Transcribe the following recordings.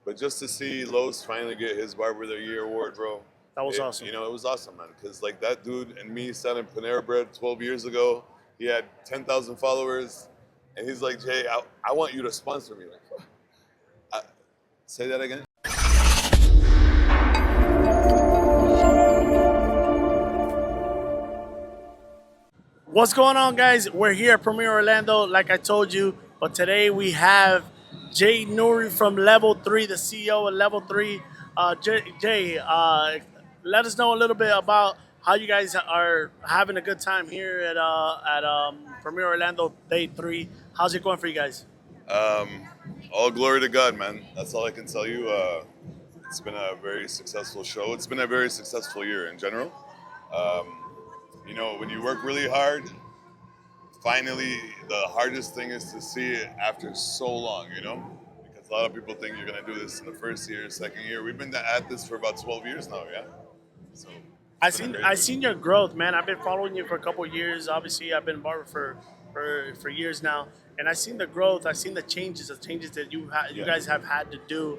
But just to see Los finally get his Barber of the Year award, bro, That was awesome. it was awesome, man. Because like that dude and me selling Panera Bread 12 years ago, he had 10,000 followers, and he's like, Jay, I want you to sponsor me. Like, say that again. What's going on, guys? We're here at Premier Orlando, like I told you. But today we have Jay Nouri from Level 3, the CEO of Level 3. Jay, let us know a little bit about how you guys are having a good time here at Premier Orlando Day 3. How's it going for you guys? Um, all glory to God, man. That's all I can tell you. It's been a very successful show. It's been a very successful year in general. Um, when you work really hard, finally, the hardest thing is to see it after so long, because a lot of people think you're going to do this in the first year, second year. We've been at this for about 12 years now, yeah? So it's been a great I journey. seen your growth, man. I've been following you for a couple of years. Obviously, I've been a barber for years now, and I've seen the growth. I've seen the changes that you Yeah. guys have had to do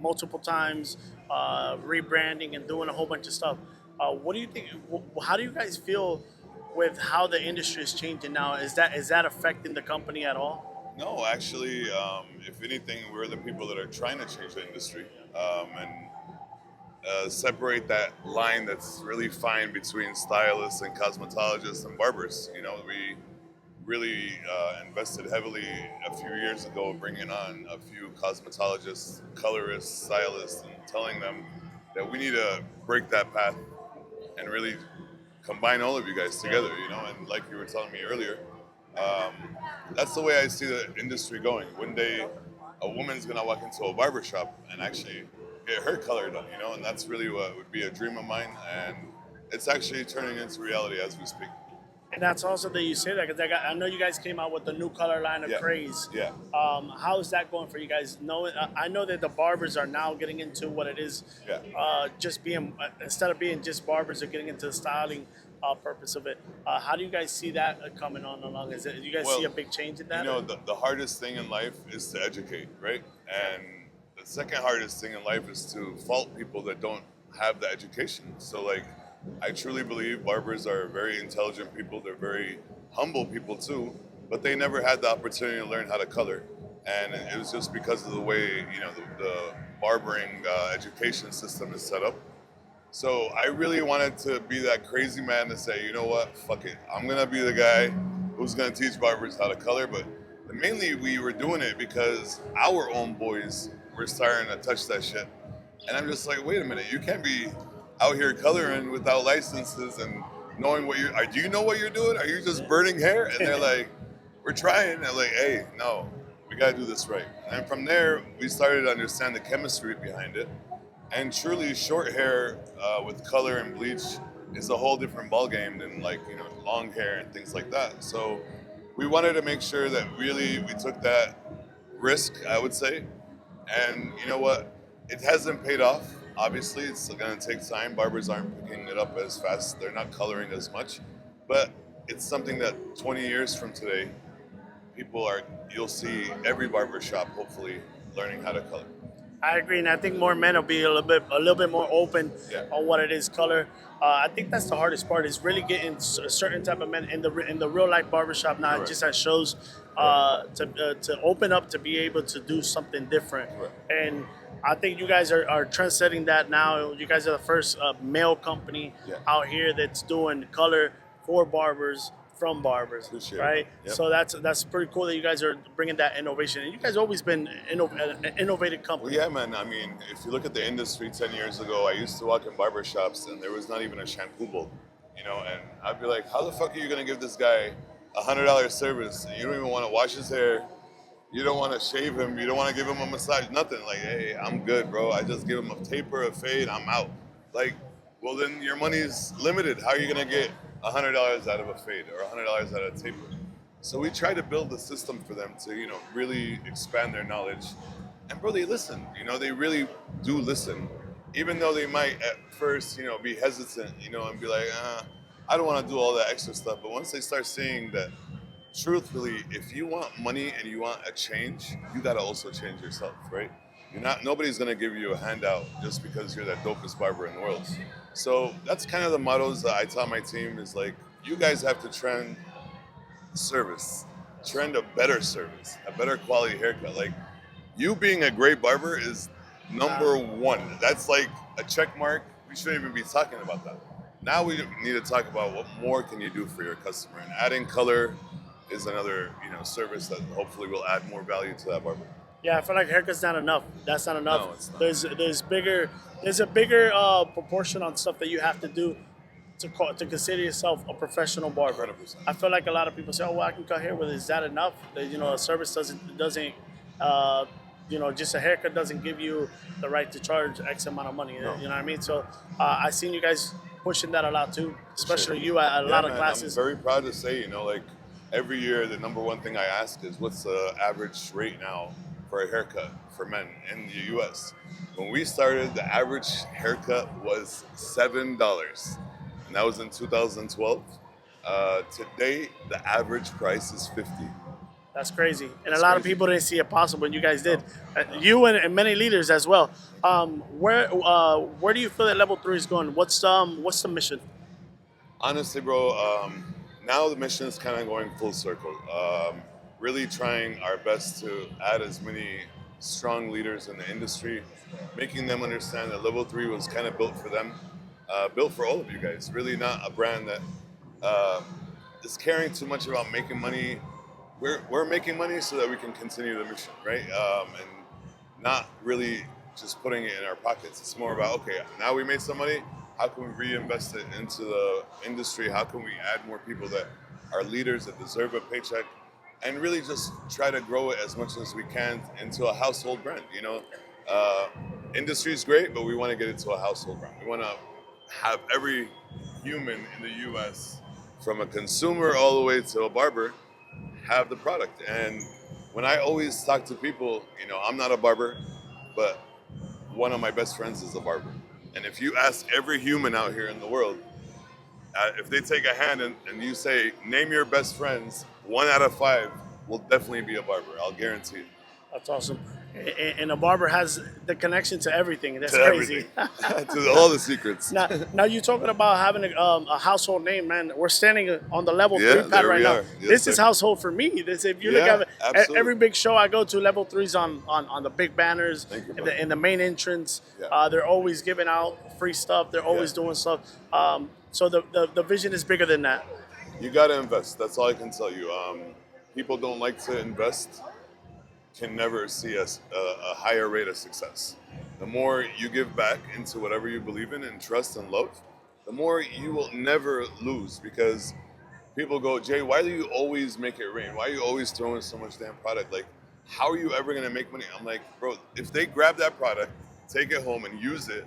multiple times, rebranding and doing a whole bunch of stuff. What do you think? How do you guys feel with how the industry is changing now? Is that affecting the company at all? No, actually, if anything, we're the people that are trying to change the industry and separate that line that's really fine between stylists and cosmetologists and barbers. We really invested heavily a few years ago bringing on a few cosmetologists, colorists, stylists, and telling them that we need to break that path and really combine all of you guys together, and like you were telling me earlier, um, that's the way I see the industry going. One day, a woman's gonna walk into a barber shop and actually get her color done, and that's really what would be a dream of mine, and it's actually turning into reality as we speak. And that's also that you say that because I know you guys came out with the new color line of Yeah, Craze. yeah, How's that going for you guys? Knowing I know that the barbers are now getting into what it is, yeah. just being instead of being just barbers, they're getting into the styling purpose of it. How do you guys see that coming on along? Do you guys see a Well, big change in that? the hardest thing in life is to educate, right? And the second hardest thing in life is to fault people that don't have the education. So, like, I truly believe barbers are very intelligent people. They're very humble people too, but they never had the opportunity to learn how to color. And it was just because of the way, the barbering education system is set up. So I really wanted to be that crazy man to say, you know what, fuck it. I'm gonna be the guy who's gonna teach barbers how to color. But mainly we were doing it because our own boys were starting to touch that shit. And I'm just like, wait a minute, you can't be out here coloring without licenses and knowing what you're. Do you know what you're doing? Are you just burning hair? And they're like, we're trying. And they're like, hey, no, we gotta do this right. And from there, we started to understand the chemistry behind it. And truly, short hair with color and bleach is a whole different ballgame than like long hair and things like that. So we wanted to make sure that really we took that risk, I would say. And you know what? It hasn't paid off. Obviously, it's going to take time. Barbers aren't picking it up as fast. They're not coloring as much. But it's something that 20 years from today, you'll see every barber shop hopefully learning how to color. I agree, and I think more men will be a little bit more open Yeah. on what it is color. I think that's the hardest part is really getting a certain type of men in the real life barbershop, not Correct. just at shows, to open up to be able to do something different. Correct. And I think you guys are trendsetting that now. You guys are the first male company Yeah. out here that's doing color for barbers from barbers, Appreciate it. right? Yep. So that's pretty cool that you guys are bringing that innovation. And you guys always been an innovative Well, company. yeah, man. I mean, if you look at the industry 10 years ago, I used to walk in barber shops and there was not even a shampoo bowl, and I'd be like, how the fuck are you going to give this guy $100 service? And you don't even want to wash his hair. You don't want to shave him. You don't want to give him a massage. Nothing. Like, hey, I'm good, bro. I just give him a taper, a fade. I'm out. Like, well, then your money's limited. How are you going to get $100 out of a fade or $100 out of a taper? So we try to build a system for them to, really expand their knowledge. And bro, they listen. They really do listen, even though they might at first, be hesitant, and be like, I don't want to do all that extra stuff. But once they start seeing that, truthfully, if you want money and you want a change, you gotta also change yourself, right? Nobody's gonna give you a handout just because you're that dopest barber in the world. So that's kind of the mottos that I tell my team is like, you guys have to trend service, trend a better service, a better quality haircut. Like you being a great barber is number one. That's like a check mark. We shouldn't even be talking about that. Now we need to talk about what more can you do for your customer, and adding color is another service that hopefully will add more value to that barber. Yeah, I feel like haircut's not enough. That's not enough. No, it's not. There's a bigger proportion on stuff that you have to do to consider yourself a professional barber. 100%. I feel like a lot of people say, "Oh, well, I can cut hair with it." Is that enough? A service doesn't uh, just a haircut doesn't give you the right to charge X amount of money. No. You know what I mean? So I seen you guys pushing that a lot too, especially Sure. you at a lot of Man, classes. I'm very proud to say, like every year, the number one thing I ask is what's the average rate now for a haircut for men in the U.S. When we started, the average haircut was $7, and that was in 2012. Today, the average price is 50. That's crazy, and It's a lot of crazy. people didn't see it possible, and you guys did. You and many leaders as well. Where do you feel that level 3 is going? What's the mission? Honestly, bro, now the mission is kind of going full circle. Really trying our best to add as many strong leaders in the industry, making them understand that Level 3 was kind of built for them, built for all of you guys. Really not a brand that uh, is caring too much about making money. We're making money so that we can continue the mission, right? And not really just putting it in our pockets. It's more about, okay, now we made some money. How can we reinvest it into the industry? How can we add more people that are leaders that deserve a paycheck? And really just try to grow it as much as we can into a household brand. Uh, industry is great, but we want to get it to a household brand. We want to have every human in the U.S., from a consumer all the way to a barber, have the product. And when I always talk to people, I'm not a barber, but one of my best friends is a barber. And if you ask every human out here in the world, if they take a hand and you say, name your best friends, 1 out of 5 will definitely be a barber. I'll guarantee it. That's awesome. And a barber has the connection to everything. That's To crazy. everything. To all the secrets. Now you talking about having a household name, man. We're standing on the level Yeah, 3 pad there right we now. are. Yes, This is sir. household for me. This, if you look Yeah, at it, absolutely. every big show I go to, level 3's on the big banners Thank you, in brother. the main entrance. Yeah. They're always giving out free stuff. They're always Yeah. doing stuff. So the vision is bigger than that. You got to invest. That's all I can tell you. People don't like to invest, can never see a higher rate of success. The more you give back into whatever you believe in and trust and love, the more you will never lose, because people go, Jay, why do you always make it rain? Why are you always throwing so much damn product? Like, how are you ever gonna make money? I'm like, bro, if they grab that product, take it home and use it,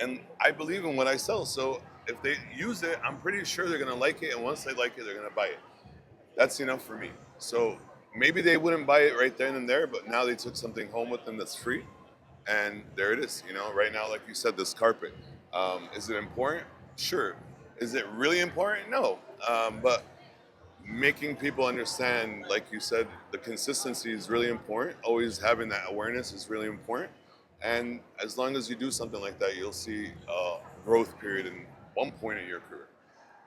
and I believe in what I sell. So if they use it, I'm pretty sure they're gonna like it, and once they like it, they're gonna buy it. That's enough for me. So maybe they wouldn't buy it right then and there, but now they took something home with them that's free, and there it is. Right now, like you said, this carpet. Is it important? Sure. Is it really important? No. But making people understand, like you said, the consistency is really important. Always having that awareness is really important. And as long as you do something like that, you'll see a growth period in one point in your career.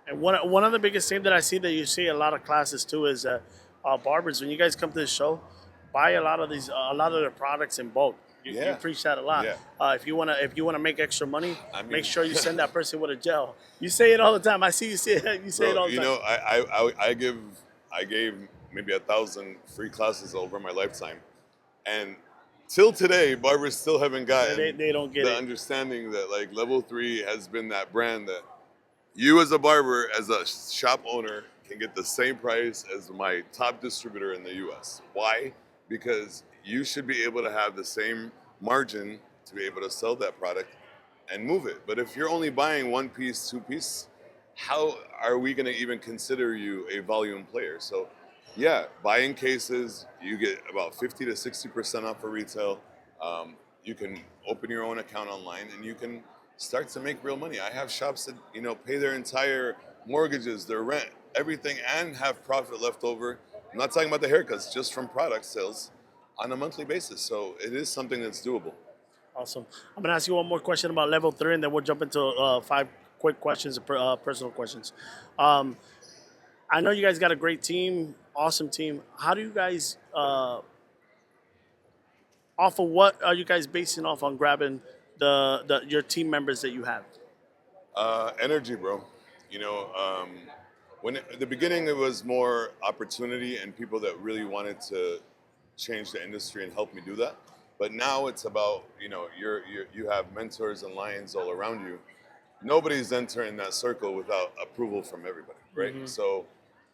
And one of the biggest things that I see that you see a lot of classes too is barbers. When you guys come to the show, buy a lot of their products in bulk. You Yeah. preach that a lot. Yeah. If you wanna make extra money, I mean- make sure you send that person with a gel. You say it all the time. I see you say it. You say it Bro, all the time. I gave maybe 1,000 free classes over my lifetime, and till today, barbers still haven't gotten They don't get the it. understanding that like Level 3 has been that brand that you as a barber, as a shop owner, can get the same price as my top distributor in the U.S. Why? Because you should be able to have the same margin to be able to sell that product and move it. But if you're only buying one piece, two piece, how are we going to even consider you a volume player? So, yeah, buying cases, you get about 50 to 60% off for retail. You can open your own account online and you can start to make real money. I have shops that pay their entire mortgages, their rent, everything, and have profit left over. I'm not talking about the haircuts, just from product sales on a monthly basis. So it is something that's doable. Awesome. I'm gonna ask you one more question about level 3, and then we'll jump into 5 quick questions, personal questions. Um, I know you guys got a great team, awesome team. How do you guys, off of what are you guys basing off on grabbing the your team members that you have? Energy, bro. You know, when at the beginning it was more opportunity and people that really wanted to change the industry and help me do that. But now it's about, you have mentors and lions all around you. Nobody's entering that circle without approval from everybody, right? So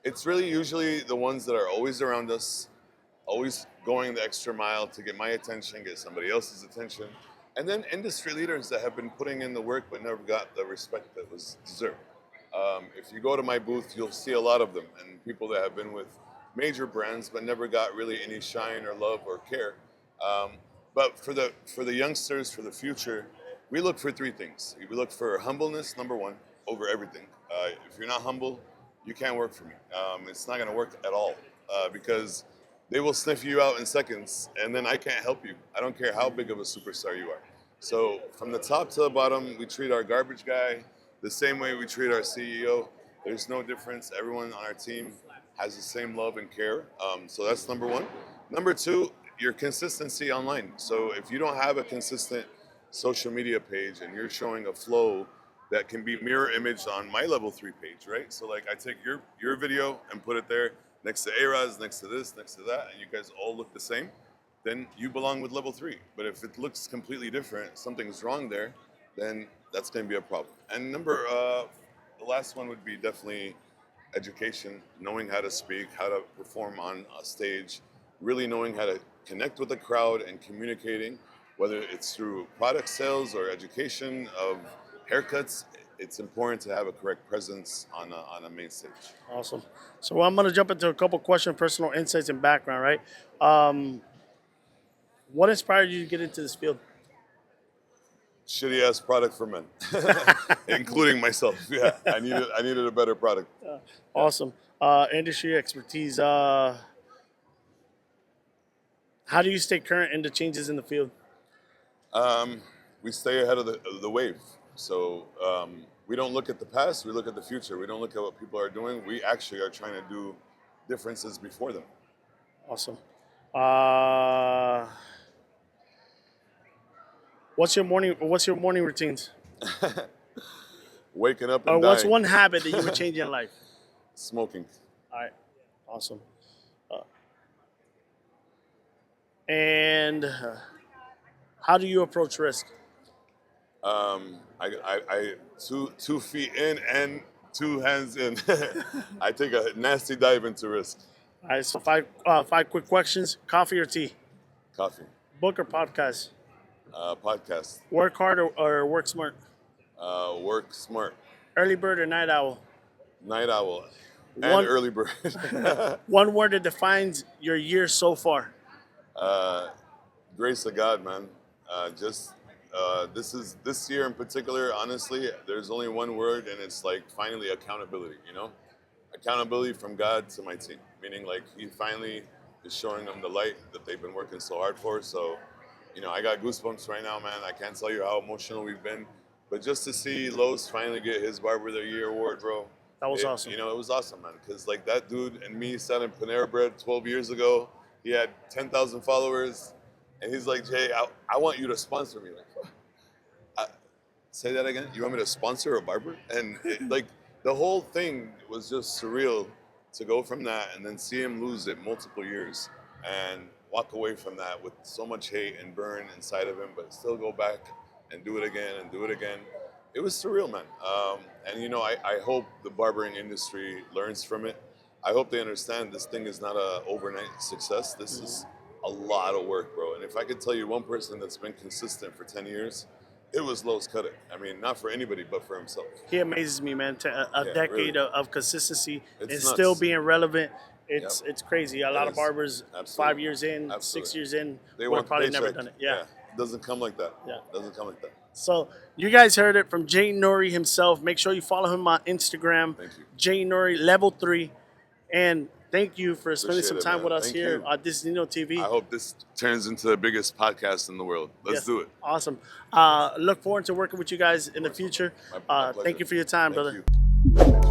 it's really usually the ones that are always around us, always going the extra mile to get my attention, get somebody else's attention. And then industry leaders that have been putting in the work but never got the respect that was deserved. If you go to my booth, you'll see a lot of them and people that have been with major brands but never got really any shine or love or care. Um, but for the youngsters, for the future, we look for three things. We look for humbleness, number one, over everything. If you're not humble, you can't work for me. It's not going to work at all because they will sniff you out in seconds, and then I can't help you. I don't care how big of a superstar you are. So from the top to the bottom, we treat our garbage guy the same way we treat our CEO. There's no difference. Everyone on our team has the same love and care. So that's number one. Number two, your consistency online. So if you don't have a consistent social media page and you're showing a flow that can be mirror imaged on my level 3 page, right? So like I take your video and put it there next to A-Rod's, next to this, next to that, and you guys all look the same, then you belong with level 3. But if it looks completely different, something's wrong there, then that's going to be a problem. And the last one would be definitely education, knowing how to speak, how to perform on a stage, really knowing how to connect with the crowd and communicating, whether it's through product sales or education of haircuts. It's important to have a correct presence on a main stage. Awesome. So I'm gonna jump into a couple questions, personal insights, and background. Right. What inspired you to get into this field? Shitty ass product for men, including myself. Yeah, I needed a better product. Awesome. Industry expertise. How do you stay current in the changes in the field? We stay ahead of the wave. So we don't look at the past, we look at the future. We don't look at what people are doing. We actually are trying to do differences before them. Awesome. What's your morning routines? Waking up Or and what's dying. one habit that you would change in life? Smoking. All right. Awesome. And how do you approach risk? I 2 feet in and 2 hands in. I take a nasty dive into risk. All right. So five quick questions. Coffee or tea? Coffee. Book or podcast? Podcast. Work hard or work smart? Work smart. Early bird or night owl? Night owl. And One- early bird. One word that defines your year so far. Grace of God, man. This year in particular, honestly, there's only one word, and it's like finally accountability. Accountability from God to my team, meaning like He finally is showing them the light that they've been working so hard for. So, I got goosebumps right now, man. I can't tell you how emotional we've been, but just to see Los finally get his Barber of the Year award, bro. That was awesome. It was awesome, man. Because like that dude and me selling Panera Bread 12 years ago, he had 10,000 followers, and he's like, Jay, I want you to sponsor me. Like, say that again? You want me to sponsor a barber? And like the whole thing was just surreal to go from that and then see him lose it multiple years and walk away from that with so much hate and burn inside of him, but still go back and do it again and do it again. It was surreal, man. And I hope the barbering industry learns from it. I hope they understand this thing is not an overnight success. This is a lot of work, bro. And if I could tell you one person that's been consistent for 10 years, it was Los Cuddick. I mean, not for anybody, but for himself. He amazes me, man. A Yeah, decade really. of consistency It's and nuts. still being relevant. It's Yep. it's crazy. A lot of is. barbers, Absolutely. 5 years in, Absolutely. 6 years in, They would want have probably the never paycheck. done it. Yeah. It doesn't come like that. Yeah. Doesn't come like that. So you guys heard it from Jay Nouri himself. Make sure you follow him on Instagram. Thank you. Jay Nouri Level 3. And Thank you for spending Appreciate some it, time man. with us Thank here you. at Disney TV. I hope this turns into the biggest podcast in the world. Let's Yes, do it. awesome. Look forward to working with you guys in the future. My Thank pleasure. you for your time, Thank brother. you.